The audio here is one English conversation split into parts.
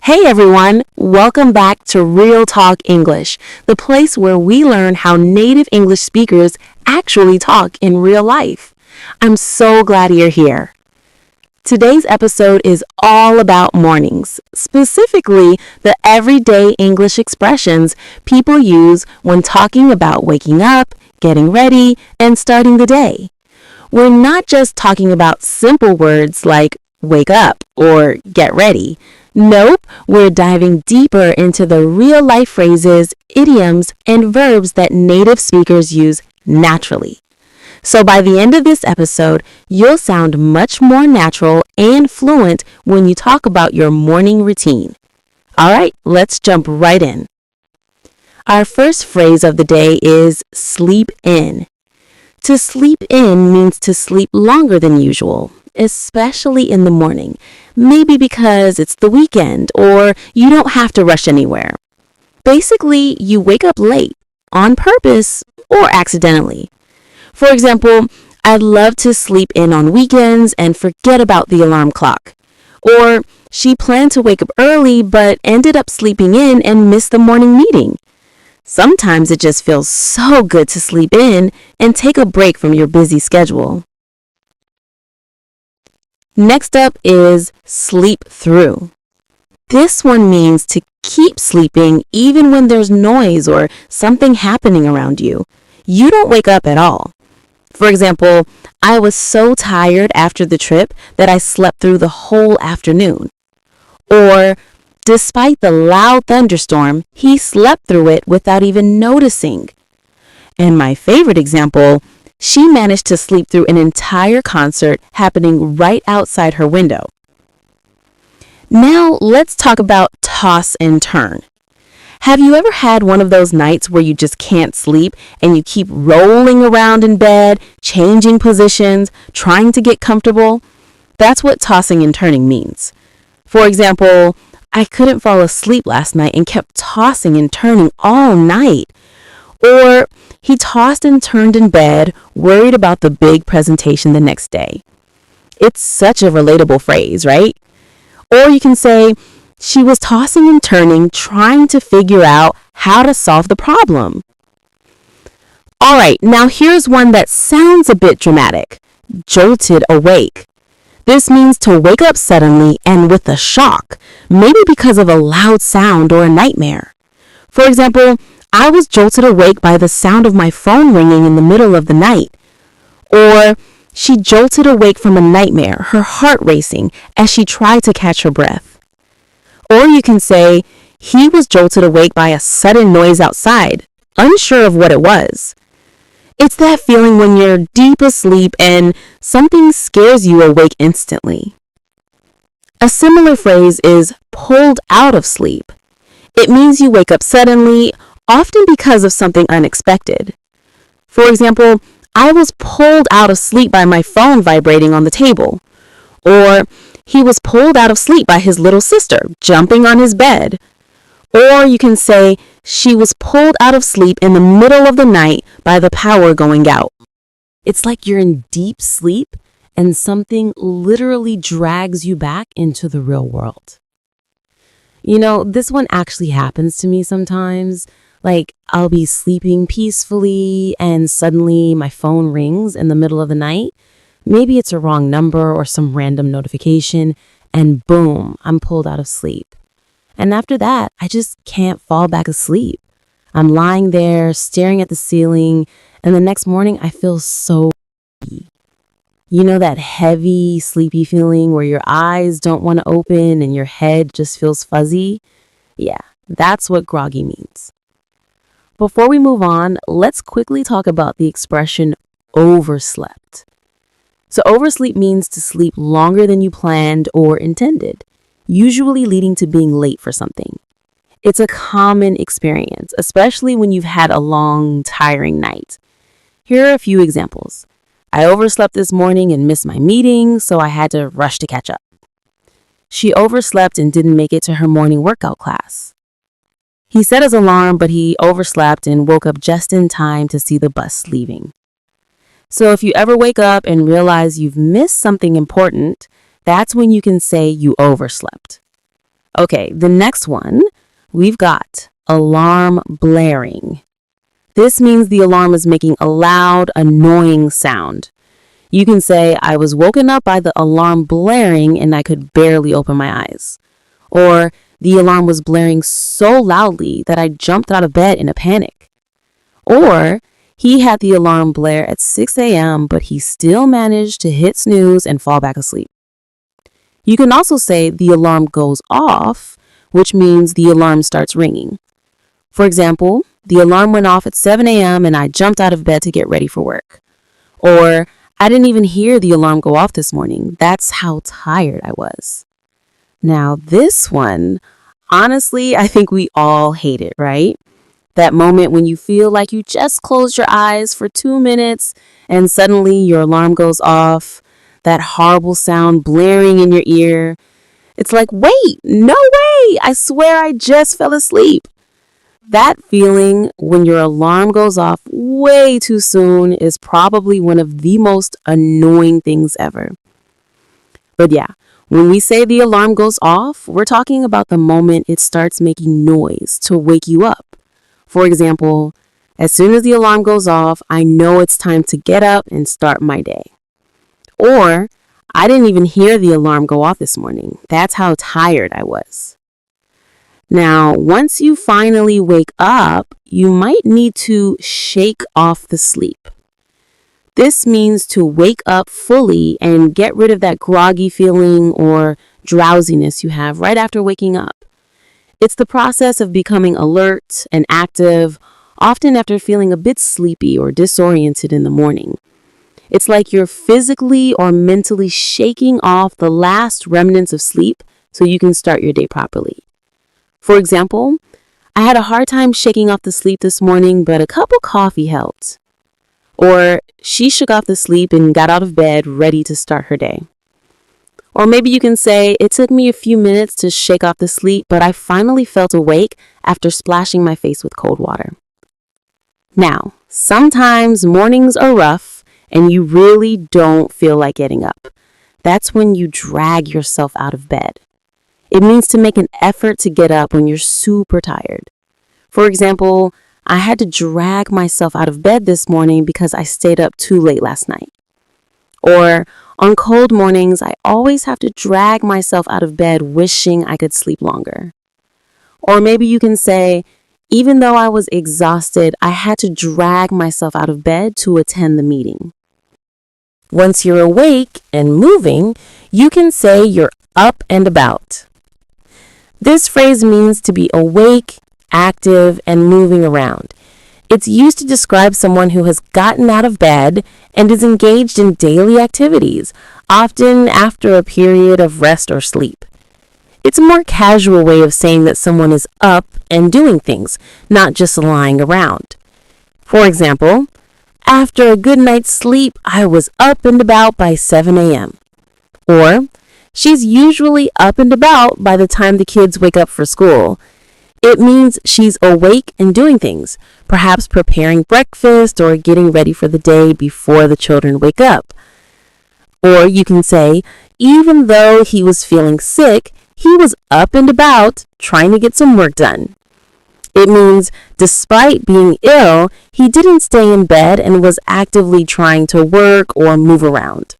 Hey everyone, welcome back to Real Talk English, the place where we learn how native English speakers actually talk in real life. I'm so glad you're here. Today's episode is all about mornings, specifically the everyday English expressions people use when talking about waking up, getting ready, and starting the day. We're not just talking about simple words like wake up or get ready. Nope, we're diving deeper into the real-life phrases, idioms, and verbs that native speakers use naturally. So by the end of this episode, you'll sound much more natural and fluent when you talk about your morning routine. All right, let's jump right in. Our first phrase of the day is sleep in. To sleep in means to sleep longer than usual, especially in the morning, maybe because it's the weekend or you don't have to rush anywhere. Basically, you wake up late, on purpose or accidentally. For example, I'd love to sleep in on weekends and forget about the alarm clock. Or she planned to wake up early but ended up sleeping in and missed the morning meeting. Sometimes it just feels so good to sleep in and take a break from your busy schedule. Next up is sleep through. This one means to keep sleeping even when there's noise or something happening around you. You don't wake up at all. For example, I was so tired after the trip that I slept through the whole afternoon. Or, despite the loud thunderstorm, he slept through it without even noticing. And my favorite example, she managed to sleep through an entire concert happening right outside her window. Now let's talk about toss and turn. Have you ever had one of those nights where you just can't sleep and you keep rolling around in bed, changing positions, trying to get comfortable? That's what tossing and turning means. For example, I couldn't fall asleep last night and kept tossing and turning all night. Or he tossed and turned in bed, worried about the big presentation the next day. It's such a relatable phrase, right? Or you can say, she was tossing and turning, trying to figure out how to solve the problem. All right, now here's one that sounds a bit dramatic. Jolted awake. This means to wake up suddenly and with a shock, maybe because of a loud sound or a nightmare. For example, I was jolted awake by the sound of my phone ringing in the middle of the night. Or, she jolted awake from a nightmare, her heart racing as she tried to catch her breath. Or you can say, he was jolted awake by a sudden noise outside, unsure of what it was. It's that feeling when you're deep asleep and something scares you awake instantly. A similar phrase is pulled out of sleep. It means you wake up suddenly, often because of something unexpected. For example, I was pulled out of sleep by my phone vibrating on the table. Or he was pulled out of sleep by his little sister jumping on his bed. Or you can say she was pulled out of sleep in the middle of the night by the power going out. It's like you're in deep sleep and something literally drags you back into the real world. You know, this one actually happens to me sometimes. Like, I'll be sleeping peacefully and suddenly my phone rings in the middle of the night. Maybe it's a wrong number or some random notification, and boom, I'm pulled out of sleep. And after that, I just can't fall back asleep. I'm lying there staring at the ceiling, and the next morning I feel so sleepy. You know that heavy, sleepy feeling where your eyes don't want to open and your head just feels fuzzy? Yeah, that's what groggy means. Before we move on, let's quickly talk about the expression overslept. So oversleep means to sleep longer than you planned or intended, usually leading to being late for something. It's a common experience, especially when you've had a long, tiring night. Here are a few examples. I overslept this morning and missed my meeting, so I had to rush to catch up. She overslept and didn't make it to her morning workout class. He set his alarm, but he overslept and woke up just in time to see the bus leaving. So if you ever wake up and realize you've missed something important, that's when you can say you overslept. Okay, the next one, we've got alarm blaring. This means the alarm is making a loud, annoying sound. You can say, I was woken up by the alarm blaring and I could barely open my eyes. Or, the alarm was blaring so loudly that I jumped out of bed in a panic. Or, he had the alarm blare at 6 a.m., but he still managed to hit snooze and fall back asleep. You can also say the alarm goes off, which means the alarm starts ringing. For example, the alarm went off at 7 a.m. and I jumped out of bed to get ready for work. Or, I didn't even hear the alarm go off this morning. That's how tired I was. Now, this one, honestly, I think we all hate it, right? That moment when you feel like you just closed your eyes for 2 minutes and suddenly your alarm goes off, that horrible sound blaring in your ear. It's like, wait, no way! I swear I just fell asleep. That feeling when your alarm goes off way too soon is probably one of the most annoying things ever. But yeah, when we say the alarm goes off, we're talking about the moment it starts making noise to wake you up. For example, as soon as the alarm goes off, I know it's time to get up and start my day. Or, I didn't even hear the alarm go off this morning. That's how tired I was. Now, once you finally wake up, you might need to shake off the sleep. This means to wake up fully and get rid of that groggy feeling or drowsiness you have right after waking up. It's the process of becoming alert and active, often after feeling a bit sleepy or disoriented in the morning. It's like you're physically or mentally shaking off the last remnants of sleep so you can start your day properly. For example, I had a hard time shaking off the sleep this morning, but a cup of coffee helped. Or she shook off the sleep and got out of bed ready to start her day. Or maybe you can say, it took me a few minutes to shake off the sleep, but I finally felt awake after splashing my face with cold water. Now, sometimes mornings are rough and you really don't feel like getting up. That's when you drag yourself out of bed. It means to make an effort to get up when you're super tired. For example, I had to drag myself out of bed this morning because I stayed up too late last night. Or, on cold mornings, I always have to drag myself out of bed wishing I could sleep longer. Or maybe you can say, even though I was exhausted, I had to drag myself out of bed to attend the meeting. Once you're awake and moving, you can say you're up and about. This phrase means to be awake, active, and moving around. It's used to describe someone who has gotten out of bed and is engaged in daily activities, often after a period of rest or sleep. It's a more casual way of saying that someone is up and doing things, not just lying around. For example, after a good night's sleep, I was up and about by 7 a.m. Or, she's usually up and about by the time the kids wake up for school. It means she's awake and doing things, perhaps preparing breakfast or getting ready for the day before the children wake up. Or you can say, even though he was feeling sick, he was up and about trying to get some work done. It means despite being ill, he didn't stay in bed and was actively trying to work or move around.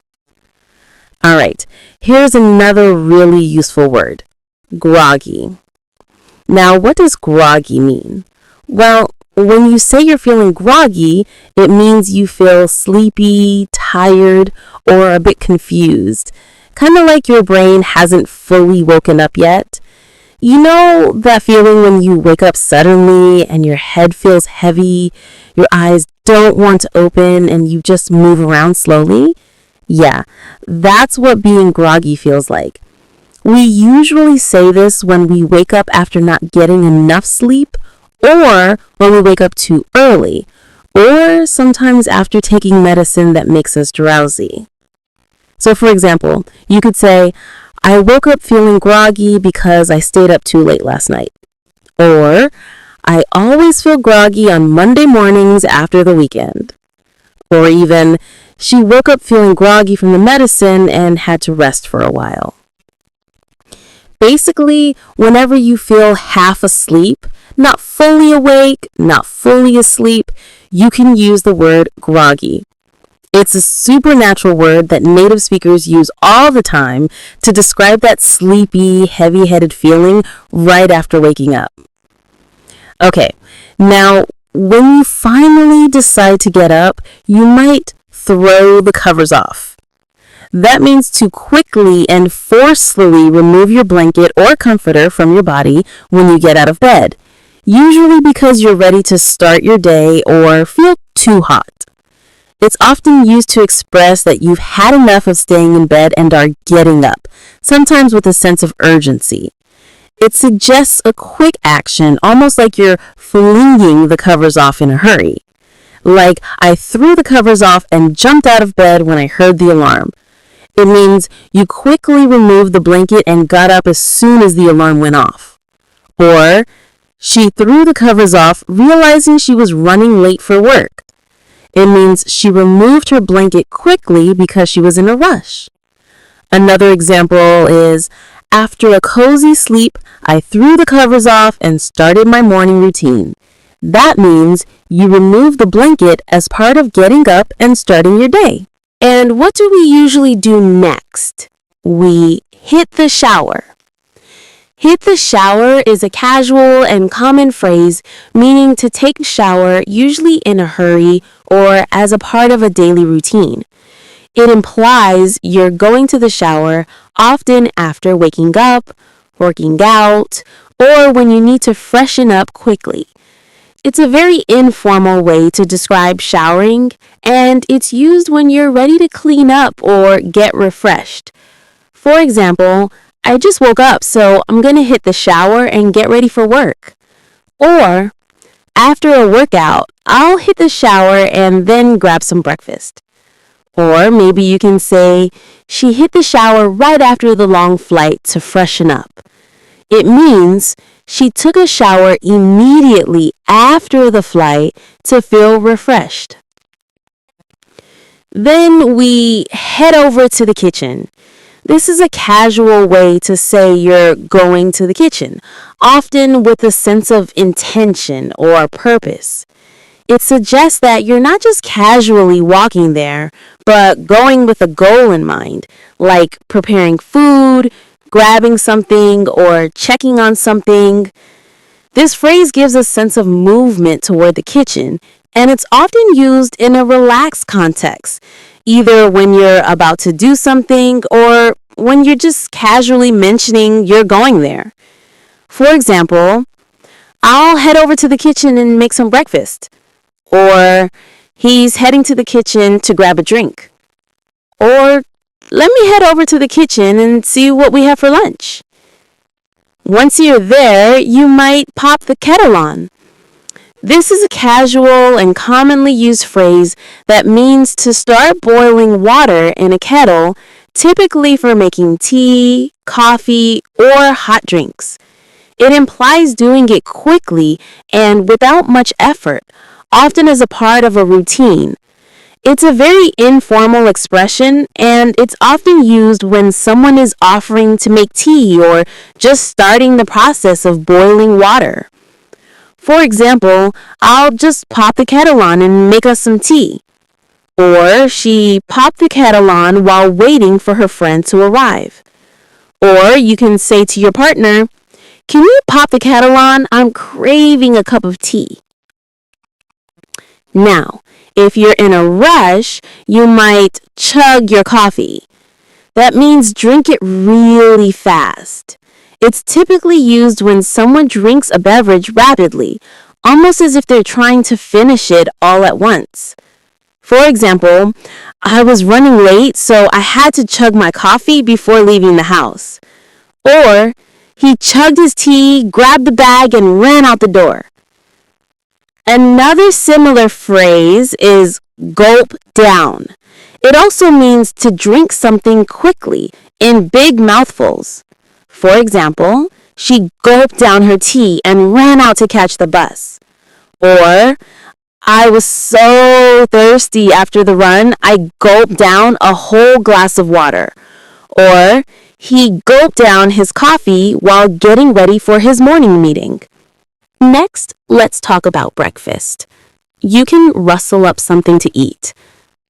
All right, here's another really useful word, groggy. Now, what does groggy mean? Well, when you say you're feeling groggy, it means you feel sleepy, tired, or a bit confused. Kind of like your brain hasn't fully woken up yet. You know that feeling when you wake up suddenly and your head feels heavy, your eyes don't want to open, and you just move around slowly? Yeah, that's what being groggy feels like. We usually say this when we wake up after not getting enough sleep, or when we wake up too early, or sometimes after taking medicine that makes us drowsy. So for example, you could say, I woke up feeling groggy because I stayed up too late last night. Or, I always feel groggy on Monday mornings after the weekend. Or even, she woke up feeling groggy from the medicine and had to rest for a while. Basically, whenever you feel half asleep, not fully awake, not fully asleep, you can use the word groggy. It's a supernatural word that native speakers use all the time to describe that sleepy, heavy-headed feeling right after waking up. Okay, now when you finally decide to get up, you might throw the covers off. That means to quickly and forcefully remove your blanket or comforter from your body when you get out of bed, usually because you're ready to start your day or feel too hot. It's often used to express that you've had enough of staying in bed and are getting up, sometimes with a sense of urgency. It suggests a quick action, almost like you're flinging the covers off in a hurry. Like, I threw the covers off and jumped out of bed when I heard the alarm. It means you quickly removed the blanket and got up as soon as the alarm went off. Or, she threw the covers off, realizing she was running late for work. It means she removed her blanket quickly because she was in a rush. Another example is, after a cozy sleep, I threw the covers off and started my morning routine. That means you remove the blanket as part of getting up and starting your day. And what do we usually do next? We hit the shower. Hit the shower is a casual and common phrase meaning to take a shower, usually in a hurry or as a part of a daily routine. It implies you're going to the shower often after waking up, working out, or when you need to freshen up quickly. It's a very informal way to describe showering, and it's used when you're ready to clean up or get refreshed. For example, I just woke up, so I'm going to hit the shower and get ready for work. Or, after a workout, I'll hit the shower and then grab some breakfast. Or maybe you can say, she hit the shower right after the long flight to freshen up. It means she took a shower immediately after the flight to feel refreshed. Then we head over to the kitchen. This is a casual way to say you're going to the kitchen, often with a sense of intention or purpose. It suggests that you're not just casually walking there, but going with a goal in mind, like preparing food, grabbing something, or checking on something. This phrase gives a sense of movement toward the kitchen, and it's often used in a relaxed context, either when you're about to do something or when you're just casually mentioning you're going there. For example, I'll head over to the kitchen and make some breakfast. Or, he's heading to the kitchen to grab a drink. Or, let me head over to the kitchen and see what we have for lunch. Once you're there, you might pop the kettle on. This is a casual and commonly used phrase that means to start boiling water in a kettle, typically for making tea, coffee, or hot drinks. It implies doing it quickly and without much effort, often as a part of a routine. It's a very informal expression, and it's often used when someone is offering to make tea or just starting the process of boiling water. For example, I'll just pop the kettle on and make us some tea. Or she popped the kettle on while waiting for her friend to arrive. Or you can say to your partner, can you pop the kettle on? I'm craving a cup of tea. Now, if you're in a rush, you might chug your coffee. That means drink it really fast. It's typically used when someone drinks a beverage rapidly, almost as if they're trying to finish it all at once. For example, I was running late, so I had to chug my coffee before leaving the house. Or, he chugged his tea, grabbed the bag, and ran out the door. Another similar phrase is gulp down. It also means to drink something quickly, in big mouthfuls. For example, she gulped down her tea and ran out to catch the bus. Or, I was so thirsty after the run, I gulped down a whole glass of water. Or, He gulped down his coffee while getting ready for his morning meeting. Next, let's talk about breakfast. You can rustle up something to eat.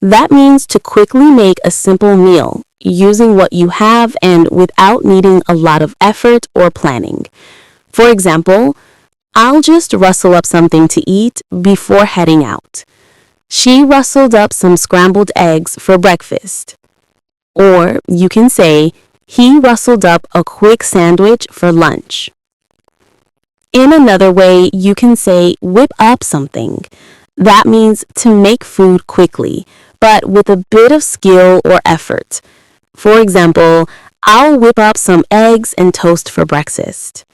That means to quickly make a simple meal using what you have and without needing a lot of effort or planning. For example, I'll just rustle up something to eat before heading out. She rustled up some scrambled eggs for breakfast. Or you can say, he rustled up a quick sandwich for lunch. In another way, you can say whip up something. That means to make food quickly, but with a bit of skill or effort. For example, I'll whip up some eggs and toast for breakfast.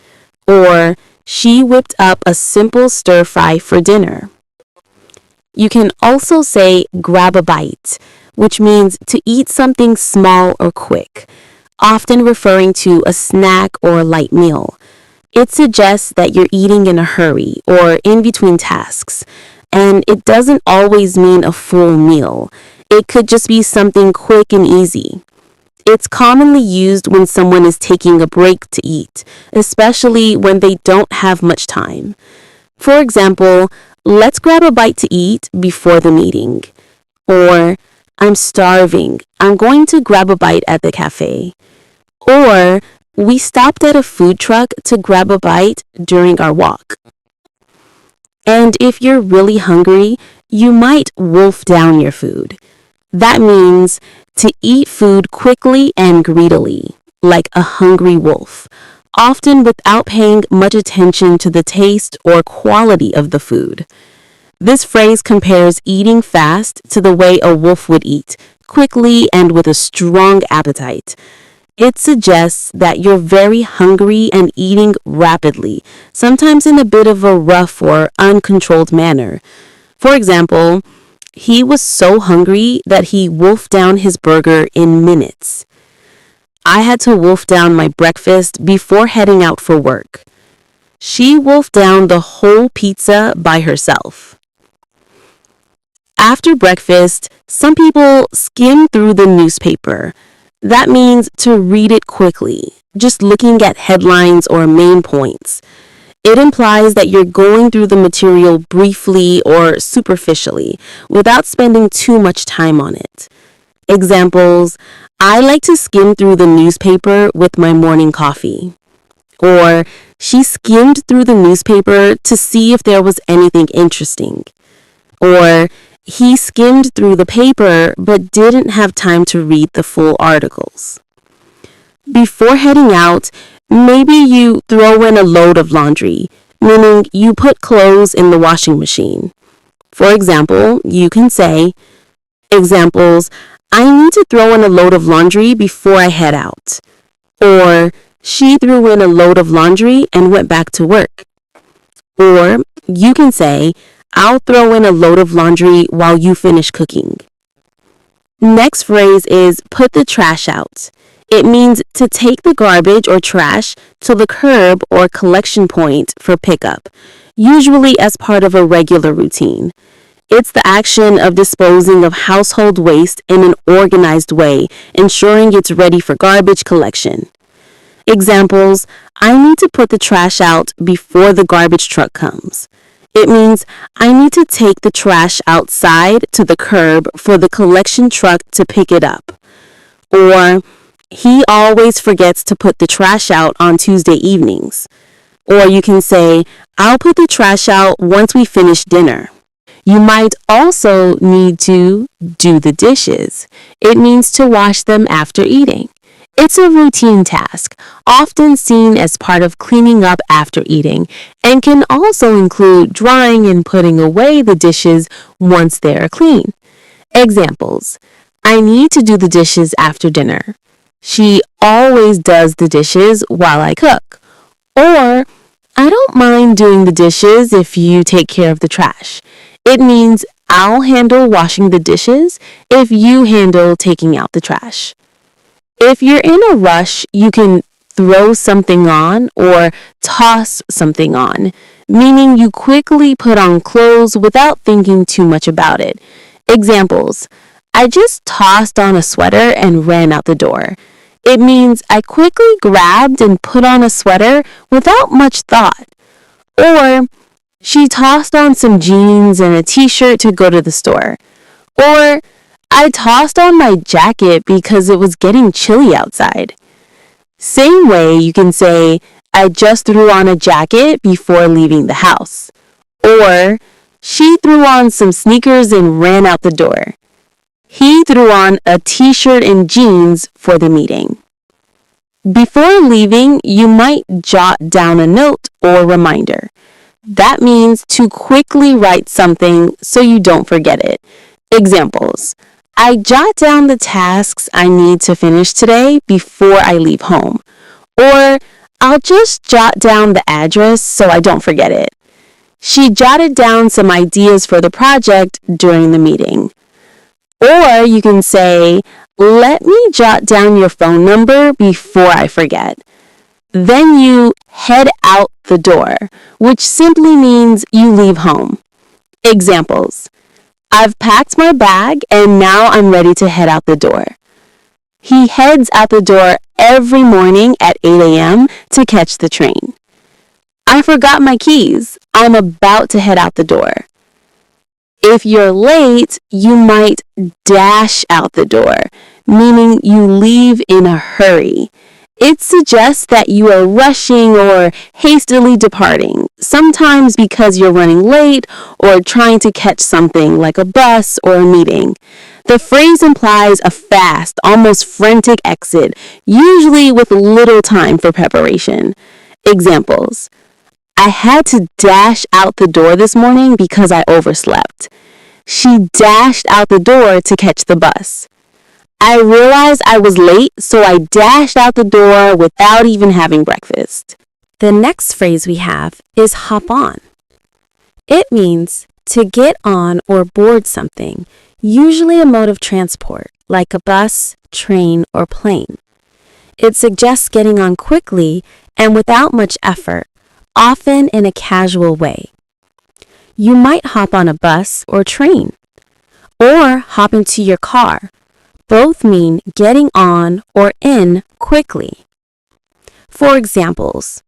Or, she whipped up a simple stir fry for dinner. You can also say grab a bite, which means to eat something small or quick, often referring to a snack or a light meal. It suggests that you're eating in a hurry or in between tasks, and it doesn't always mean a full meal. It could just be something quick and easy. It's commonly used when someone is taking a break to eat, especially when they don't have much time. For example, let's grab a bite to eat before the meeting. Or, I'm starving. I'm going to grab a bite at the cafe. Or, we stopped at a food truck to grab a bite during our walk. And if you're really hungry, you might wolf down your food. That means to eat food quickly and greedily, like a hungry wolf, often without paying much attention to the taste or quality of the food. This phrase compares eating fast to the way a wolf would eat, quickly and with a strong appetite. It suggests that you're very hungry and eating rapidly, sometimes in a bit of a rough or uncontrolled manner. For example, he was so hungry that he wolfed down his burger in minutes. I had to wolf down my breakfast before heading out for work. She wolfed down the whole pizza by herself. After breakfast, some people skim through the newspaper. That means to read it quickly, just looking at headlines or main points. It implies that you're going through the material briefly or superficially, without spending too much time on it. Examples, I like to skim through the newspaper with my morning coffee. Or, she skimmed through the newspaper to see if there was anything interesting. Or, he skimmed through the paper but didn't have time to read the full articles. Before heading out, maybe you throw in a load of laundry, meaning you put clothes in the washing machine. For example, you can say, examples, I need to throw in a load of laundry before I head out. Or, she threw in a load of laundry and went back to work. Or, you can say, I'll throw in a load of laundry while you finish cooking. Next phrase is put the trash out. It means to take the garbage or trash to the curb or collection point for pickup, usually as part of a regular routine. It's the action of disposing of household waste in an organized way, ensuring it's ready for garbage collection. Examples, I need to put the trash out before the garbage truck comes. It means I need to take the trash outside to the curb for the collection truck to pick it up. Or, he always forgets to put the trash out on Tuesday evenings. Or you can say, I'll put the trash out once we finish dinner. You might also need to do the dishes. It means to wash them after eating. It's a routine task, often seen as part of cleaning up after eating, and can also include drying and putting away the dishes once they are clean. Examples, I need to do the dishes after dinner. She always does the dishes while I cook. Or, I don't mind doing the dishes if you take care of the trash. It means I'll handle washing the dishes if you handle taking out the trash. If you're in a rush, you can throw something on or toss something on, meaning you quickly put on clothes without thinking too much about it. Examples, I just tossed on a sweater and ran out the door. It means I quickly grabbed and put on a sweater without much thought. Or she tossed on some jeans and a t-shirt to go to the store. Or I tossed on my jacket because it was getting chilly outside. Same way you can say, I just threw on a jacket before leaving the house. Or she threw on some sneakers and ran out the door. He threw on a t-shirt and jeans for the meeting. Before leaving, you might jot down a note or reminder. That means to quickly write something so you don't forget it. Examples. I jot down the tasks I need to finish today before I leave home. Or I'll just jot down the address so I don't forget it. She jotted down some ideas for the project during the meeting. Or you can say, let me jot down your phone number before I forget. Then you head out the door, which simply means you leave home. Examples. I've packed my bag and now I'm ready to head out the door. He heads out the door every morning at 8 a.m. to catch the train. I forgot my keys. I'm about to head out the door. If you're late, you might dash out the door, meaning you leave in a hurry. It suggests that you are rushing or hastily departing, sometimes because you're running late or trying to catch something like a bus or a meeting. The phrase implies a fast, almost frantic exit, usually with little time for preparation. Examples. I had to dash out the door this morning because I overslept. She dashed out the door to catch the bus. I realized I was late, so I dashed out the door without even having breakfast. The next phrase we have is hop on. It means to get on or board something, usually a mode of transport, like a bus, train, or plane. It suggests getting on quickly and without much effort, often in a casual way. You might hop on a bus or train, or hop into your car. Both mean getting on or in quickly. For examples,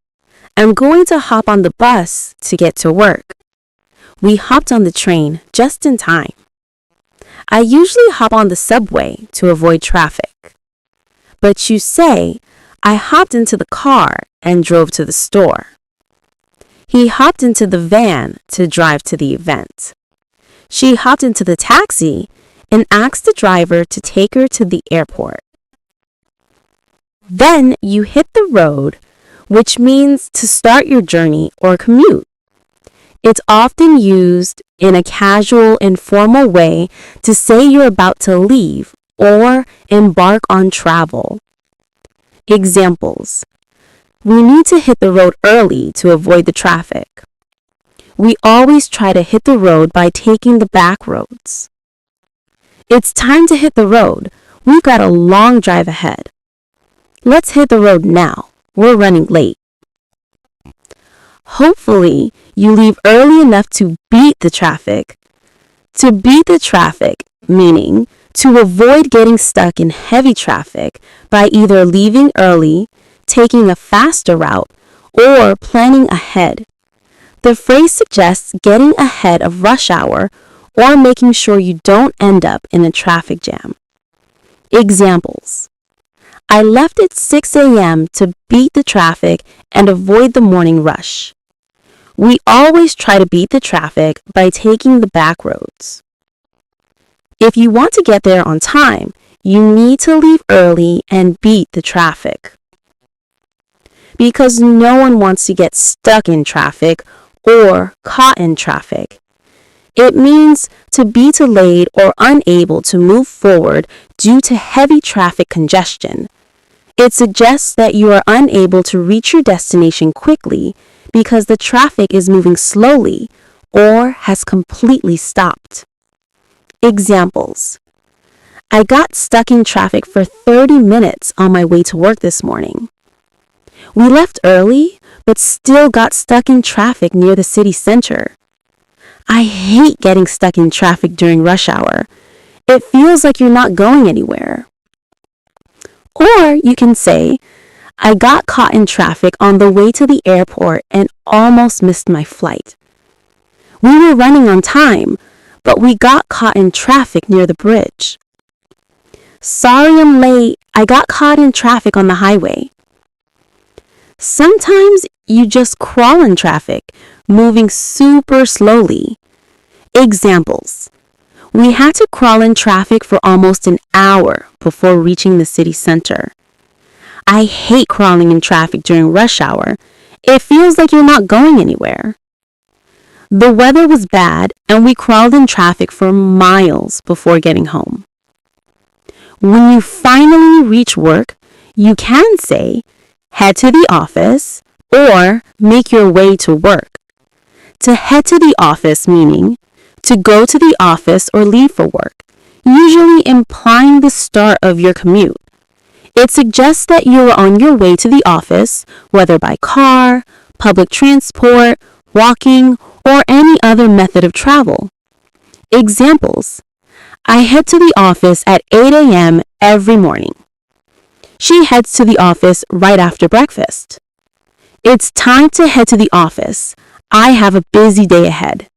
I'm going to hop on the bus to get to work. We hopped on the train just in time. I usually hop on the subway to avoid traffic. But you say, I hopped into the car and drove to the store. He hopped into the van to drive to the event. She hopped into the taxi and asked the driver to take her to the airport. Then you hit the road, which means to start your journey or commute. It's often used in a casual, informal way to say you're about to leave or embark on travel. Examples. We need to hit the road early to avoid the traffic. We always try to hit the road by taking the back roads. It's time to hit the road. We've got a long drive ahead. Let's hit the road now. We're running late. Hopefully, you leave early enough to beat the traffic. To beat the traffic, meaning to avoid getting stuck in heavy traffic by either leaving early, taking a faster route, or planning ahead. The phrase suggests getting ahead of rush hour or making sure you don't end up in a traffic jam. Examples. I left at 6 a.m. to beat the traffic and avoid the morning rush. We always try to beat the traffic by taking the back roads. If you want to get there on time, you need to leave early and beat the traffic. Because no one wants to get stuck in traffic or caught in traffic. It means to be delayed or unable to move forward due to heavy traffic congestion. It suggests that you are unable to reach your destination quickly because the traffic is moving slowly or has completely stopped. Examples. I got stuck in traffic for 30 minutes on my way to work this morning. We left early, but still got stuck in traffic near the city center. I hate getting stuck in traffic during rush hour. It feels like you're not going anywhere. Or you can say, I got caught in traffic on the way to the airport and almost missed my flight. We were running on time, but we got caught in traffic near the bridge. Sorry I'm late. I got caught in traffic on the highway. Sometimes you just crawl in traffic, moving super slowly. Examples. We had to crawl in traffic for almost an hour before reaching the city center. I hate crawling in traffic during rush hour. It feels like you're not going anywhere. The weather was bad and we crawled in traffic for miles before getting home. When you finally reach work, you can say, head to the office or make your way to work. To head to the office meaning to go to the office or leave for work, usually implying the start of your commute. It suggests that you are on your way to the office, whether by car, public transport, walking, or any other method of travel. Examples. I head to the office at 8 a.m. every morning. She heads to the office right after breakfast. It's time to head to the office. I have a busy day ahead.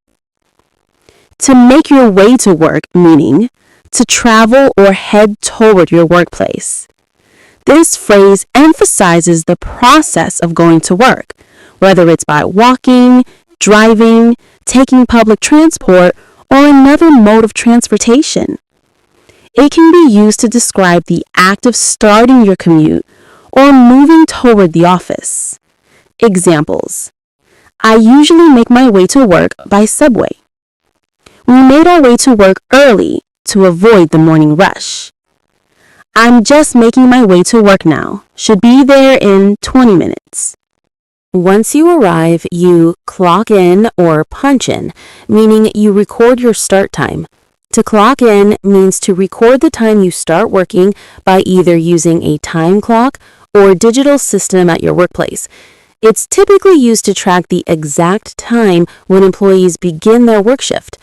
To make your way to work meaning to travel or head toward your workplace. This phrase emphasizes the process of going to work, whether it's by walking, driving, taking public transport, or another mode of transportation. It can be used to describe the act of starting your commute or moving toward the office. Examples. I usually make my way to work by subway. We made our way to work early to avoid the morning rush. I'm just making my way to work now. Should be there in 20 minutes. Once you arrive, you clock in or punch in, meaning you record your start time. To clock in means to record the time you start working by either using a time clock or digital system at your workplace. It's typically used to track the exact time when employees begin their work shift.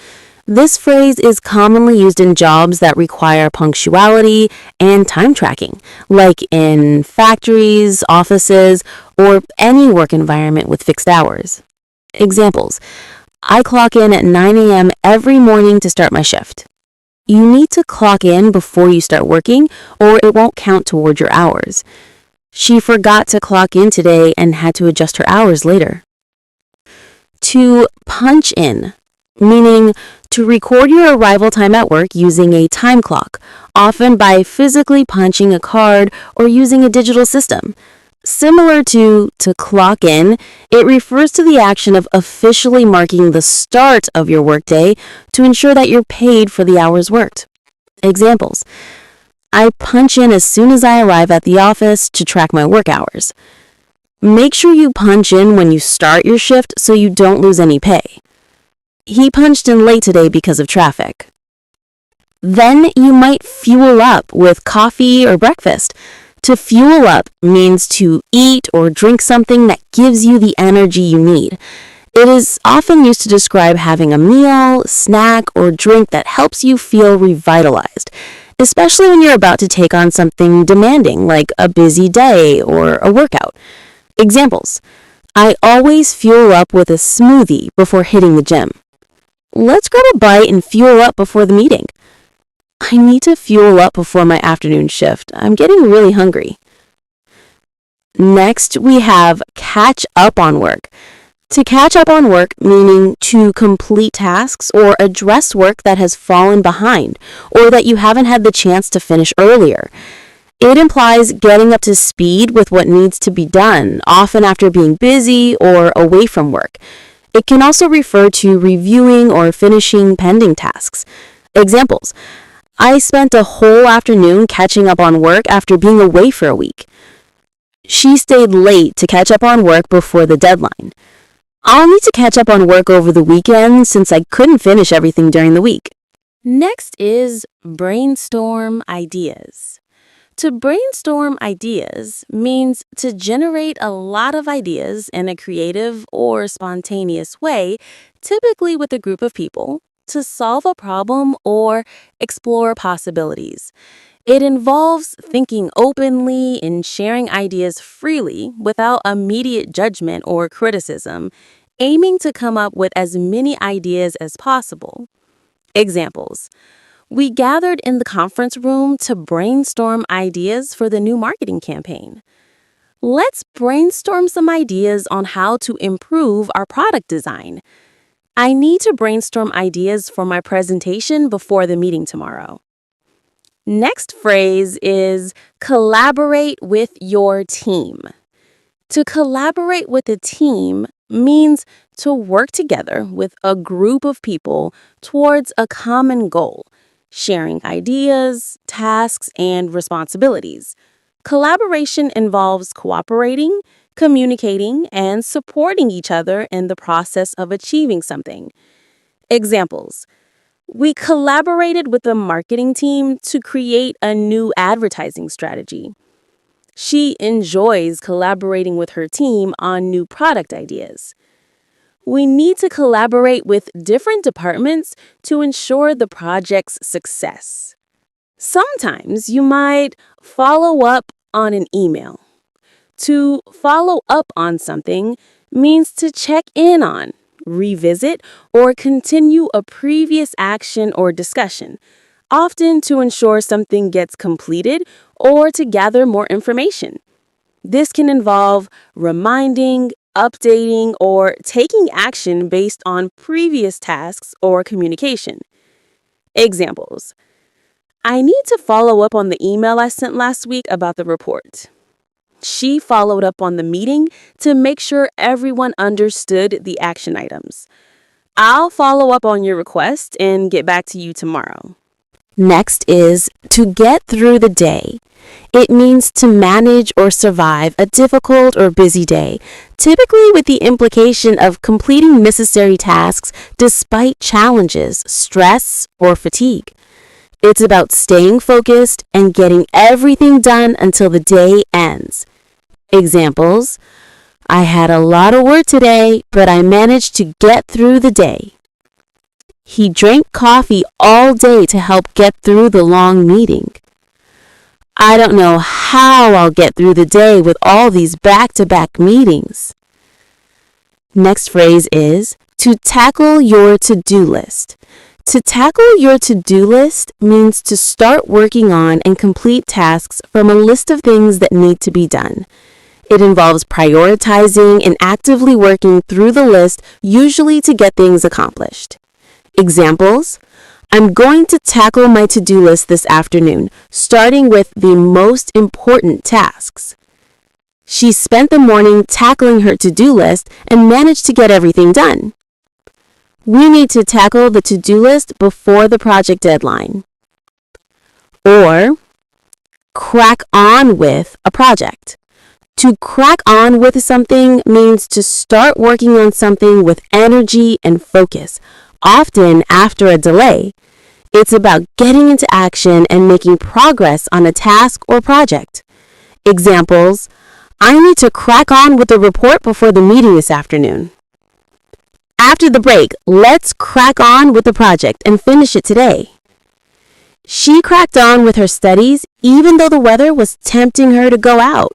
This phrase is commonly used in jobs that require punctuality and time tracking, like in factories, offices, or any work environment with fixed hours. Examples. I clock in at 9 a.m. every morning to start my shift. You need to clock in before you start working, or it won't count toward your hours. She forgot to clock in today and had to adjust her hours later. To punch in, meaning to record your arrival time at work using a time clock, often by physically punching a card or using a digital system. Similar to clock in, it refers to the action of officially marking the start of your workday to ensure that you're paid for the hours worked. Examples. I punch in as soon as I arrive at the office to track my work hours. Make sure you punch in when you start your shift so you don't lose any pay. He punched in late today because of traffic. Then you might fuel up with coffee or breakfast. To fuel up means to eat or drink something that gives you the energy you need. It is often used to describe having a meal, snack, or drink that helps you feel revitalized, especially when you're about to take on something demanding like a busy day or a workout. Examples. I always fuel up with a smoothie before hitting the gym. Let's grab a bite and fuel up before the meeting. I need to fuel up before my afternoon shift. I'm getting really hungry. Next, we have catch up on work. To catch up on work, meaning to complete tasks or address work that has fallen behind or that you haven't had the chance to finish earlier. It implies getting up to speed with what needs to be done, often after being busy or away from work. It can also refer to reviewing or finishing pending tasks. Examples. I spent a whole afternoon catching up on work after being away for a week. She stayed late to catch up on work before the deadline. I'll need to catch up on work over the weekend since I couldn't finish everything during the week. Next is brainstorm ideas. To brainstorm ideas means to generate a lot of ideas in a creative or spontaneous way, typically with a group of people, to solve a problem or explore possibilities. It involves thinking openly and sharing ideas freely without immediate judgment or criticism, aiming to come up with as many ideas as possible. Examples: we gathered in the conference room to brainstorm ideas for the new marketing campaign. Let's brainstorm some ideas on how to improve our product design. I need to brainstorm ideas for my presentation before the meeting tomorrow. Next phrase is collaborate with your team. To collaborate with a team means to work together with a group of people towards a common goal, sharing ideas, tasks, and responsibilities. Collaboration involves cooperating, communicating, and supporting each other in the process of achieving something. Examples: we collaborated with the marketing team to create a new advertising strategy. She enjoys collaborating with her team on new product ideas. We need to collaborate with different departments to ensure the project's success. Sometimes you might follow up on an email. To follow up on something means to check in on, revisit, or continue a previous action or discussion, often to ensure something gets completed or to gather more information. This can involve reminding, updating, or taking action based on previous tasks or communication. Examples: I need to follow up on the email I sent last week about the report. She followed up on the meeting to make sure everyone understood the action items. I'll follow up on your request and get back to you tomorrow. Next is to get through the day. It means to manage or survive a difficult or busy day, typically with the implication of completing necessary tasks despite challenges, stress, or fatigue. It's about staying focused and getting everything done until the day ends. Examples: I had a lot of work today, but I managed to get through the day. He drank coffee all day to help get through the long meeting. I don't know how I'll get through the day with all these back-to-back meetings. Next phrase is to tackle your to-do list. To tackle your to-do list means to start working on and complete tasks from a list of things that need to be done. It involves prioritizing and actively working through the list, usually to get things accomplished. Examples: I'm going to tackle my to-do list this afternoon, starting with the most important tasks. She spent the morning tackling her to-do list and managed to get everything done. We need to tackle the to-do list before the project deadline. Or, crack on with a project. To crack on with something means to start working on something with energy and focus, often after a delay. It's about getting into action and making progress on a task or project. Examples: I need to crack on with the report before the meeting this afternoon. After the break, let's crack on with the project and finish it today. She cracked on with her studies even though the weather was tempting her to go out.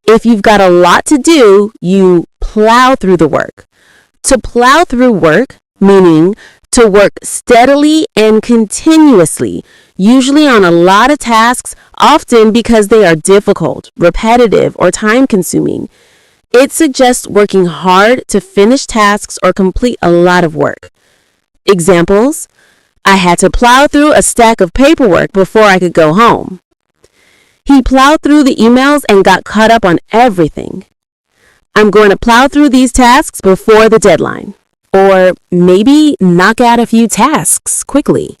If you've got a lot to do, you plow through the work. To plow through work, meaning to work steadily and continuously, usually on a lot of tasks, often because they are difficult, repetitive, or time-consuming. It suggests working hard to finish tasks or complete a lot of work. Examples: I had to plow through a stack of paperwork before I could go home. He plowed through the emails and got caught up on everything. I'm going to plow through these tasks before the deadline. Or maybe knock out a few tasks quickly.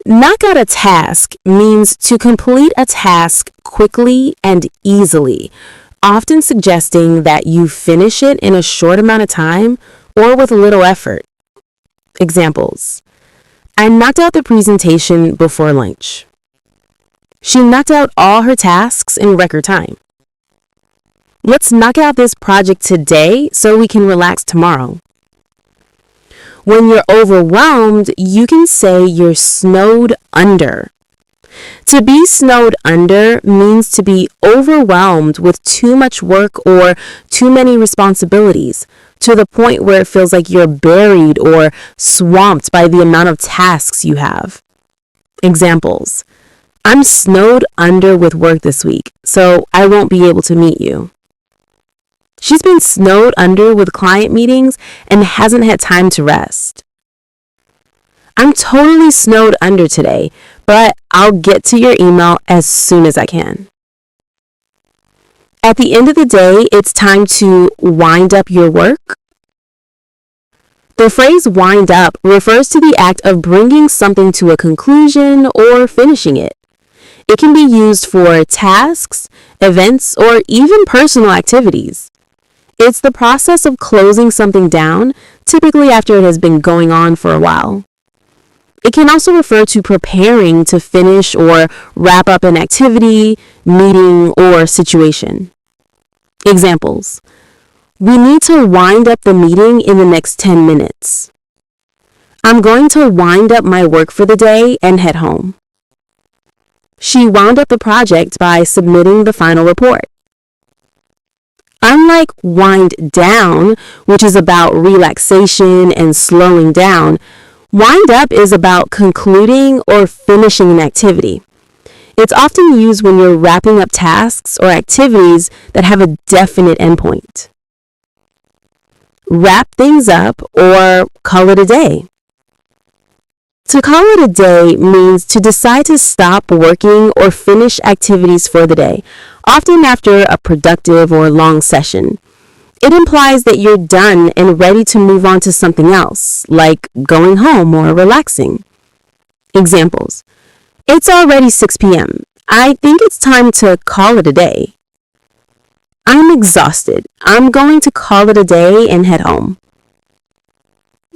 Knock out a task means to complete a task quickly and easily, often suggesting that you finish it in a short amount of time or with little effort. Examples: I knocked out the presentation before lunch. She knocked out all her tasks in record time. Let's knock out this project today so we can relax tomorrow. When you're overwhelmed, you can say you're snowed under. To be snowed under means to be overwhelmed with too much work or too many responsibilities, to the point where it feels like you're buried or swamped by the amount of tasks you have. Examples: I'm snowed under with work this week, so I won't be able to meet you. She's been snowed under with client meetings and hasn't had time to rest. I'm totally snowed under today, but I'll get to your email as soon as I can. At the end of the day, it's time to wind up your work. The phrase wind up refers to the act of bringing something to a conclusion or finishing it. It can be used for tasks, events, or even personal activities. It's the process of closing something down, typically after it has been going on for a while. It can also refer to preparing to finish or wrap up an activity, meeting, or situation. Examples: we need to wind up the meeting in the next 10 minutes. I'm going to wind up my work for the day and head home. She wound up the project by submitting the final report. Unlike wind down, which is about relaxation and slowing down, wind up is about concluding or finishing an activity. It's often used when you're wrapping up tasks or activities that have a definite endpoint. Wrap things up or call it a day. To call it a day means to decide to stop working or finish activities for the day, often after a productive or long session. It implies that you're done and ready to move on to something else, like going home or relaxing. Examples: it's already 6 p.m. I think it's time to call it a day. I'm exhausted. I'm going to call it a day and head home.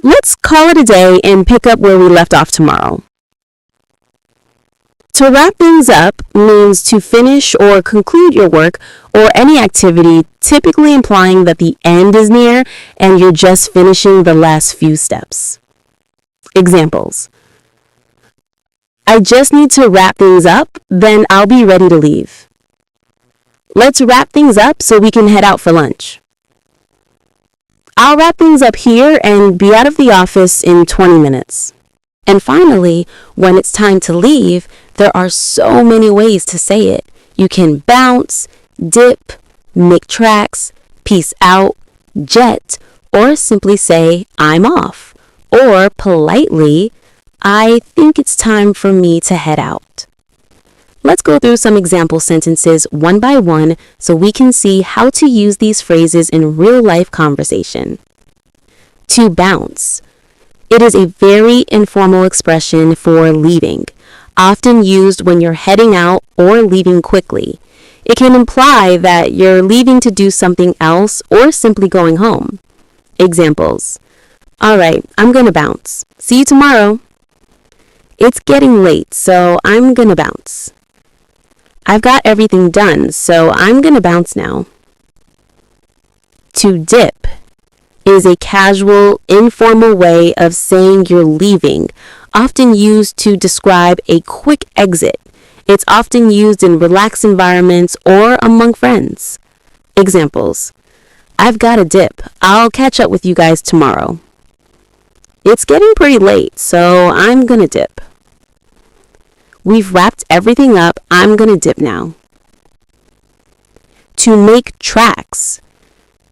Let's call it a day and pick up where we left off tomorrow. To wrap things up means to finish or conclude your work or any activity, typically implying that the end is near and you're just finishing the last few steps. Examples: I just need to wrap things up, then I'll be ready to leave. Let's wrap things up so we can head out for lunch. I'll wrap things up here and be out of the office in 20 minutes. And finally, when it's time to leave, there are so many ways to say it. You can bounce, dip, make tracks, peace out, jet, or simply say, I'm off. Or politely, I think it's time for me to head out. Let's go through some example sentences one by one so we can see how to use these phrases in real-life conversation. To bounce. It is a very informal expression for leaving, often used when you're heading out or leaving quickly. It can imply that you're leaving to do something else or simply going home. Examples: all right, I'm gonna bounce. See you tomorrow. It's getting late, so I'm gonna bounce. I've got everything done, so I'm gonna bounce now. To dip is a casual, informal way of saying you're leaving, often used to describe a quick exit. It's often used in relaxed environments or among friends. Examples: I've got a dip. I'll catch up with you guys tomorrow. It's getting pretty late, so I'm gonna dip. We've wrapped everything up. I'm gonna dip now. To make tracks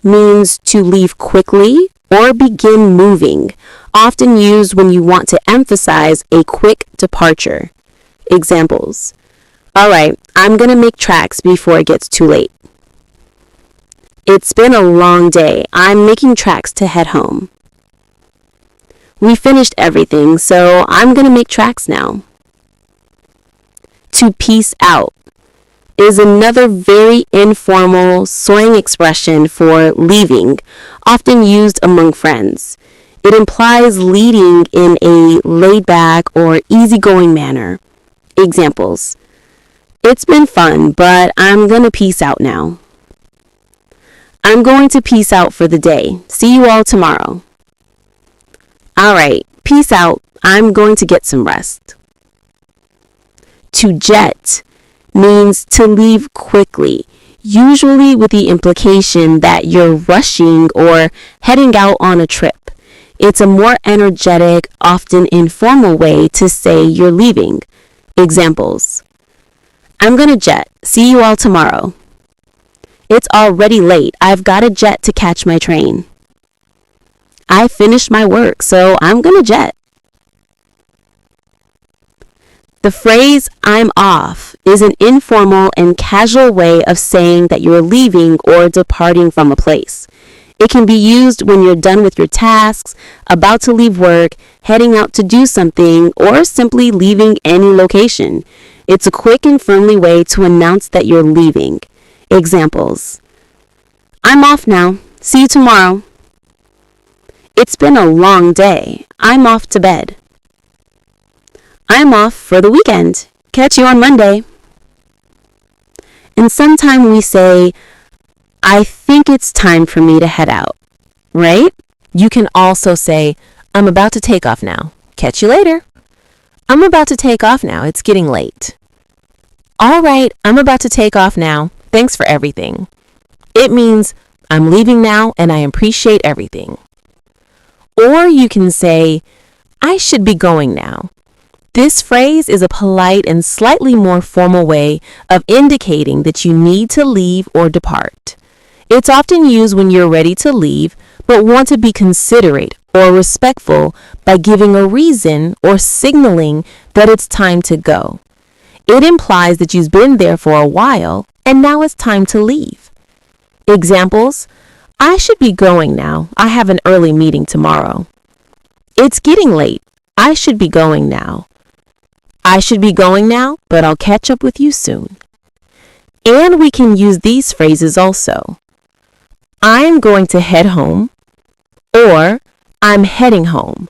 means to leave quickly or begin moving, often used when you want to emphasize a quick departure. Examples: all right, I'm gonna make tracks before it gets too late. It's been a long day. I'm making tracks to head home. We finished everything, so I'm gonna make tracks now. To peace out is another very informal slang expression for leaving, often used among friends. It implies leading in a laid-back or easygoing manner. Examples: it's been fun, but I'm gonna peace out now. I'm going to peace out for the day. See you all tomorrow. All right, peace out. I'm going to get some rest. To jet means to leave quickly, usually with the implication that you're rushing or heading out on a trip. It's a more energetic, often informal way to say you're leaving. Examples: I'm gonna jet. See you all tomorrow. It's already late. I've got a jet to catch my train. I finished my work, so I'm gonna jet. The phrase "I'm off" is an informal and casual way of saying that you're leaving or departing from a place. It can be used when you're done with your tasks, about to leave work, heading out to do something, or simply leaving any location. It's a quick and friendly way to announce that you're leaving. Examples: I'm off now. See you tomorrow. It's been a long day. I'm off to bed. I'm off for the weekend. Catch you on Monday. And sometimes we say, I think it's time for me to head out, right? You can also say, I'm about to take off now. Catch you later. I'm about to take off now. It's getting late. All right, I'm about to take off now. Thanks for everything. It means I'm leaving now and I appreciate everything. Or you can say, I should be going now. This phrase is a polite and slightly more formal way of indicating that you need to leave or depart. It's often used when you're ready to leave, but want to be considerate or respectful by giving a reason or signaling that it's time to go. It implies that you've been there for a while and now it's time to leave. Examples: I should be going now. I have an early meeting tomorrow. It's getting late. I should be going now. I should be going now, but I'll catch up with you soon. And we can use these phrases also. I'm going to head home, or I'm heading home.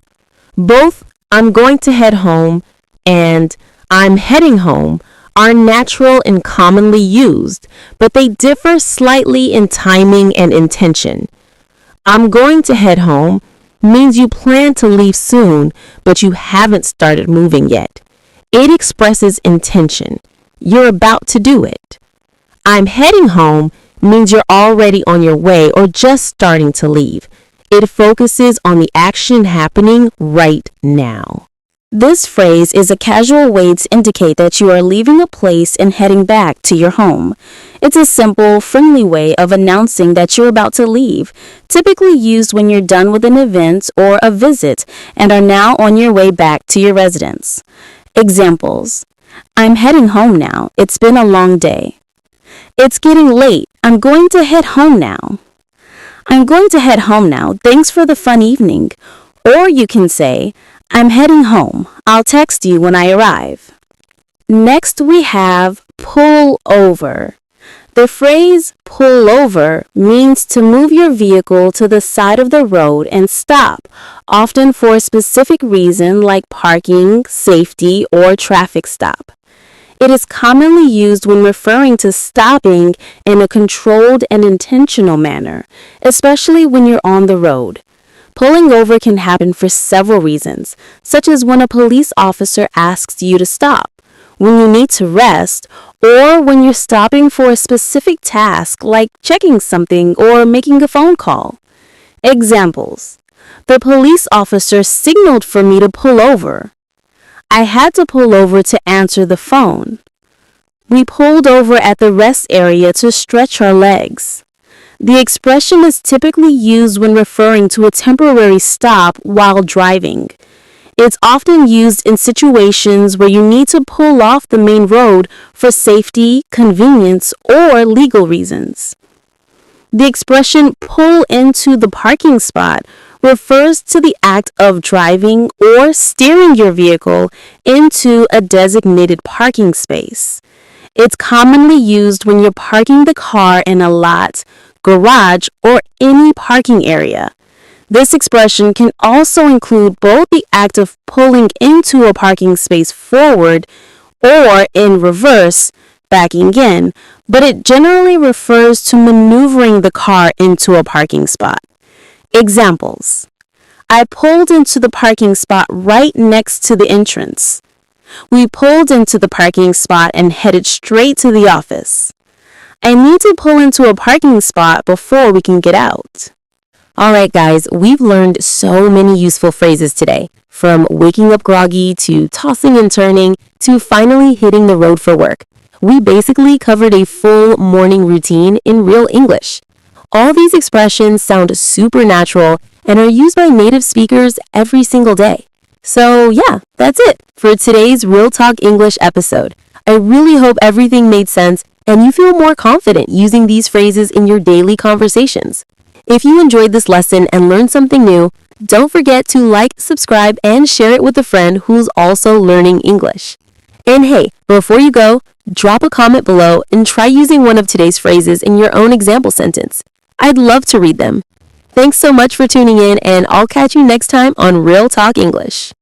Both I'm going to head home and I'm heading home are natural and commonly used, but they differ slightly in timing and intention. I'm going to head home means you plan to leave soon, but you haven't started moving yet. It expresses intention. You're about to do it. I'm heading home means you're already on your way or just starting to leave. It focuses on the action happening right now. This phrase is a casual way to indicate that you are leaving a place and heading back to your home. It's a simple, friendly way of announcing that you're about to leave, typically used when you're done with an event or a visit and are now on your way back to your residence. Examples: I'm heading home now. It's been a long day. It's getting late. I'm going to head home now. I'm going to head home now. Thanks for the fun evening. Or you can say, I'm heading home. I'll text you when I arrive. Next we have pull over. The phrase pull over means to move your vehicle to the side of the road and stop, often for a specific reason like parking, safety, or traffic stop. It is commonly used when referring to stopping in a controlled and intentional manner, especially when you're on the road. Pulling over can happen for several reasons, such as when a police officer asks you to stop, when you need to rest, or when you're stopping for a specific task like checking something or making a phone call. Examples: the police officer signaled for me to pull over. I had to pull over to answer the phone. We pulled over at the rest area to stretch our legs. The expression is typically used when referring to a temporary stop while driving. It's often used in situations where you need to pull off the main road for safety, convenience, or legal reasons. The expression pull into the parking spot refers to the act of driving or steering your vehicle into a designated parking space. It's commonly used when you're parking the car in a lot, garage, or any parking area. This expression can also include both the act of pulling into a parking space forward or in reverse, backing in, but it generally refers to maneuvering the car into a parking spot. Examples: I pulled into the parking spot right next to the entrance. We pulled into the parking spot and headed straight to the office. I need to pull into a parking spot before we can get out. Alright guys, we've learned so many useful phrases today, from waking up groggy to tossing and turning to finally hitting the road for work. We basically covered a full morning routine in real English. All these expressions sound super natural and are used by native speakers every single day. So yeah, that's it for today's Real Talk English episode. I really hope everything made sense and you feel more confident using these phrases in your daily conversations. If you enjoyed this lesson and learned something new, don't forget to like, subscribe, and share it with a friend who's also learning English. And hey, before you go, drop a comment below and try using one of today's phrases in your own example sentence. I'd love to read them. Thanks so much for tuning in, and I'll catch you next time on Real Talk English.